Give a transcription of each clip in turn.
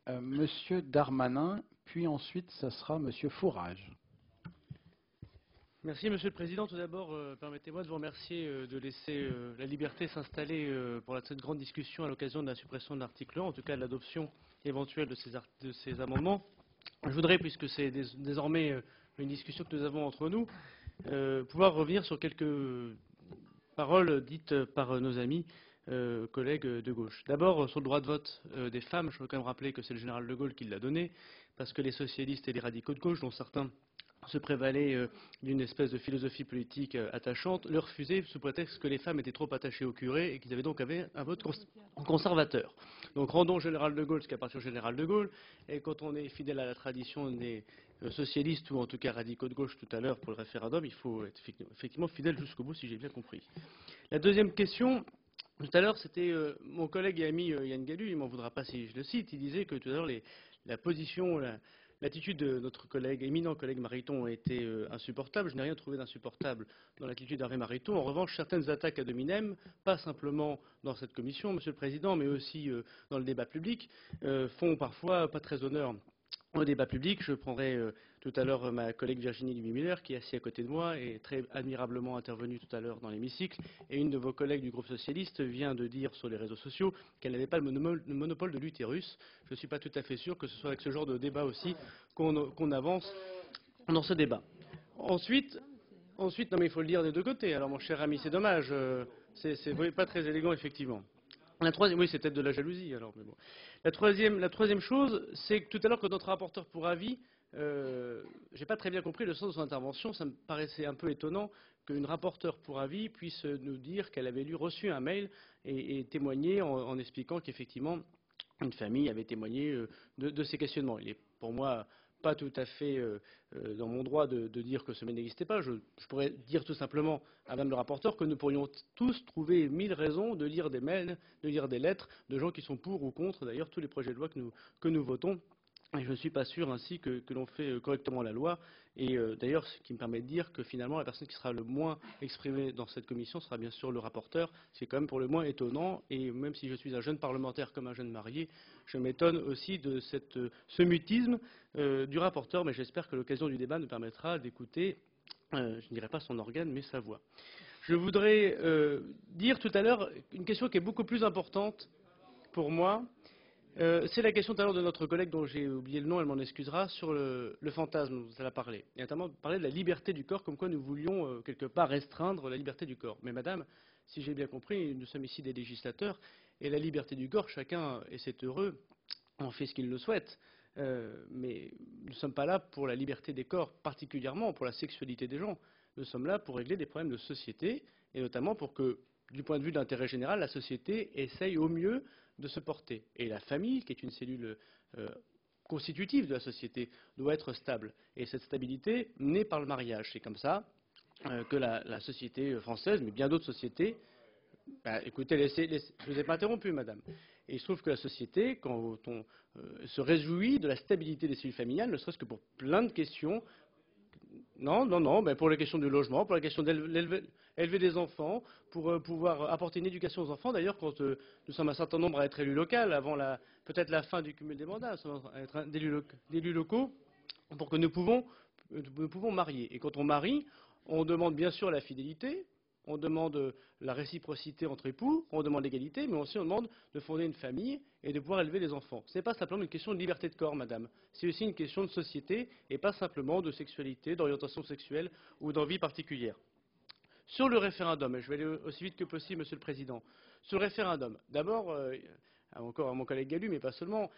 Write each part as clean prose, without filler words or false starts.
Monsieur Darmanin, puis ensuite, ça sera Monsieur Fourage. Merci Monsieur le Président. Tout d'abord, permettez-moi de vous remercier de laisser la liberté s'installer pour cette grande discussion à l'occasion de la suppression de l'article 1, en tout cas de l'adoption éventuelle de ces amendements. Je voudrais, puisque c'est désormais une discussion que nous avons entre nous, pouvoir revenir sur quelques paroles dites par nos amis collègues de gauche. D'abord, sur le droit de vote des femmes, je veux quand même rappeler que c'est le général de Gaulle qui l'a donné, parce que les socialistes et les radicaux de gauche, dont certains se prévalaient d'une espèce de philosophie politique attachante, le refusaient sous prétexte que les femmes étaient trop attachées au curé et qu'ils avaient donc un vote conservateur. Donc rendons au général de Gaulle ce qu'appartient au général de Gaulle, et quand on est fidèle à la tradition des socialistes, ou en tout cas radicaux de gauche tout à l'heure pour le référendum, il faut être effectivement fidèle jusqu'au bout, si j'ai bien compris. La deuxième question, tout à l'heure, c'était mon collègue et ami Yann Gallu, il m'en voudra pas si je le cite, il disait que tout à l'heure la position, l'attitude de notre collègue, éminent collègue Mariton, a été insupportable. Je n'ai rien trouvé d'insupportable dans l'attitude d'Hervé Mariton. En revanche, certaines attaques ad hominem, pas simplement dans cette commission, Monsieur le Président, mais aussi dans le débat public, font parfois pas très honneur au débat public. Je prendrai tout à l'heure ma collègue Virginie Duby-Muller, qui est assise à côté de moi et très admirablement intervenue tout à l'heure dans l'hémicycle. Et une de vos collègues du groupe socialiste vient de dire sur les réseaux sociaux qu'elle n'avait pas le monopole de l'utérus. Je ne suis pas tout à fait sûr que ce soit avec ce genre de débat aussi qu'on avance dans ce débat. Ensuite, non mais il faut le dire des deux côtés. Alors mon cher ami, c'est dommage. C'est pas très élégant, effectivement. Oui, c'est peut-être de la jalousie, alors, mais bon. La troisième chose, c'est que tout à l'heure, quand notre rapporteur pour avis, j'ai pas très bien compris le sens de son intervention. Ça me paraissait un peu étonnant qu'une rapporteure pour avis puisse nous dire qu'elle avait reçu un mail et témoigner en expliquant qu'effectivement, une famille avait témoigné de ces questionnements. Il est pour moi pas tout à fait dans mon droit de dire que ce mail n'existait pas. Je pourrais dire tout simplement à Madame le rapporteur que nous pourrions tous trouver 1000 raisons de lire des mails, de lire des lettres de gens qui sont pour ou contre d'ailleurs tous les projets de loi que nous votons. Et je ne suis pas sûr ainsi que l'on fait correctement la loi. Et d'ailleurs, ce qui me permet de dire que finalement, la personne qui sera le moins exprimée dans cette commission sera bien sûr le rapporteur. C'est quand même pour le moins étonnant. Et même si je suis un jeune parlementaire comme un jeune marié, je m'étonne aussi de ce mutisme du rapporteur. Mais j'espère que l'occasion du débat nous permettra d'écouter, je ne dirais pas son organe, mais sa voix. Je voudrais dire tout à l'heure une question qui est beaucoup plus importante pour moi. C'est la question tout à l'heure de notre collègue dont j'ai oublié le nom, elle m'en excusera, sur le fantasme dont elle a parlé. Et notamment parler de la liberté du corps, comme quoi nous voulions quelque part restreindre la liberté du corps. Mais madame, si j'ai bien compris, nous sommes ici des législateurs, et la liberté du corps, chacun, et c'est heureux, en fait ce qu'il le souhaite. Mais nous ne sommes pas là pour la liberté des corps, particulièrement pour la sexualité des gens. Nous sommes là pour régler des problèmes de société, et notamment pour que, du point de vue de l'intérêt général, la société essaye au mieux de se porter. Et la famille, qui est une cellule constitutive de la société, doit être stable. Et cette stabilité naît par le mariage. C'est comme ça que la société française, mais bien d'autres sociétés... écoutez, je ne vous ai pas interrompu, madame. Et il se trouve que la société, quand on se réjouit de la stabilité des cellules familiales, ne serait-ce que pour plein de questions. Non, pour la question du logement, pour la question d'élever des enfants, pour pouvoir apporter une éducation aux enfants. D'ailleurs, quand nous sommes un certain nombre à être élus locaux, avant peut-être la fin du cumul des mandats, à être d'élus locaux, pour que nous pouvons marier. Et quand on marie, on demande bien sûr la fidélité, on demande la réciprocité entre époux, on demande l'égalité, mais aussi on demande de fonder une famille et de pouvoir élever les enfants. Ce n'est pas simplement une question de liberté de corps, madame. C'est aussi une question de société et pas simplement de sexualité, d'orientation sexuelle ou d'envie particulière. Sur le référendum, et je vais aller aussi vite que possible, Monsieur le Président. Sur le référendum, d'abord, encore à mon collègue Gallu, mais pas seulement,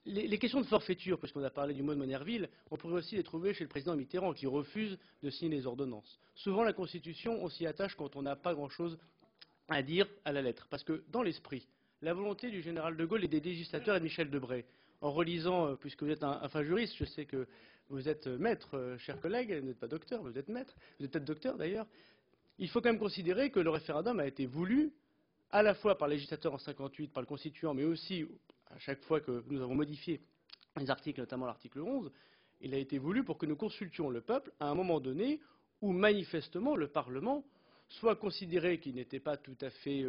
les questions de forfaiture, puisqu'on a parlé du mot de Monerville, on pourrait aussi les trouver chez le président Mitterrand, qui refuse de signer les ordonnances. Souvent, la Constitution, on s'y attache quand on n'a pas grand-chose à dire à la lettre. Parce que, dans l'esprit, la volonté du général de Gaulle et des législateurs et de Michel Debré, en relisant, puisque vous êtes un fin juriste, je sais que vous êtes maître, cher collègue, vous n'êtes pas docteur, vous êtes maître, vous êtes peut-être docteur d'ailleurs, il faut quand même considérer que le référendum a été voulu à la fois par le législateur en 58, par le constituant, mais aussi à chaque fois que nous avons modifié les articles, notamment l'article 11, il a été voulu pour que nous consultions le peuple à un moment donné où manifestement le Parlement soit considéré qu'il n'était pas tout à fait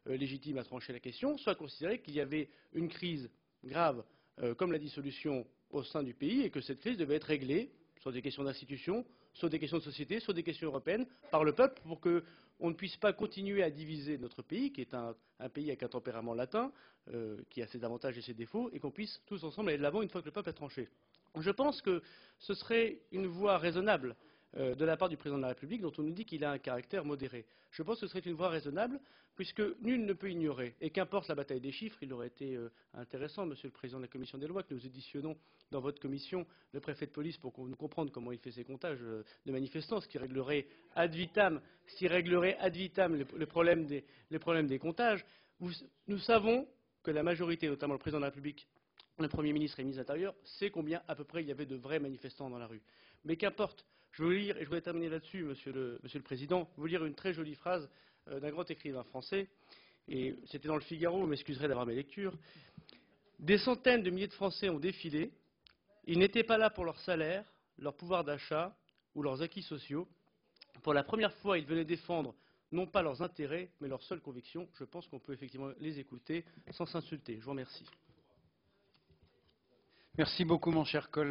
légitime à trancher la question, soit considéré qu'il y avait une crise grave comme la dissolution au sein du pays et que cette crise devait être réglée sur des questions d'institutions, sur des questions de société, sur des questions européennes, par le peuple, pour qu'on ne puisse pas continuer à diviser notre pays, qui est un pays avec un tempérament latin, qui a ses avantages et ses défauts, et qu'on puisse tous ensemble aller de l'avant une fois que le peuple a tranché. Je pense que ce serait une voie raisonnable de la part du président de la République, dont on nous dit qu'il a un caractère modéré. Je pense que ce serait une voie raisonnable, puisque nul ne peut ignorer, et qu'importe la bataille des chiffres, il aurait été intéressant, Monsieur le Président de la Commission des lois, que nous auditionnons dans votre commission le préfet de police pour nous comprendre comment il fait ses comptages de manifestants, ce qui réglerait ad vitam, le problème des comptages. Nous savons que la majorité, notamment le président de la République, le Premier ministre et le ministre de l'Intérieur, sait combien à peu près il y avait de vrais manifestants dans la rue. Mais qu'importe, je veux lire, et je voudrais terminer là-dessus, monsieur le Président, vous lire une très jolie phrase d'un grand écrivain français, et c'était dans le Figaro, vous m'excuserez d'avoir mes lectures. Des centaines de milliers de Français ont défilé, ils n'étaient pas là pour leur salaire, leur pouvoir d'achat ou leurs acquis sociaux. Pour la première fois, ils venaient défendre non pas leurs intérêts, mais leurs seules convictions. Je pense qu'on peut effectivement les écouter sans s'insulter. Je vous remercie. Merci beaucoup, mon cher collègue.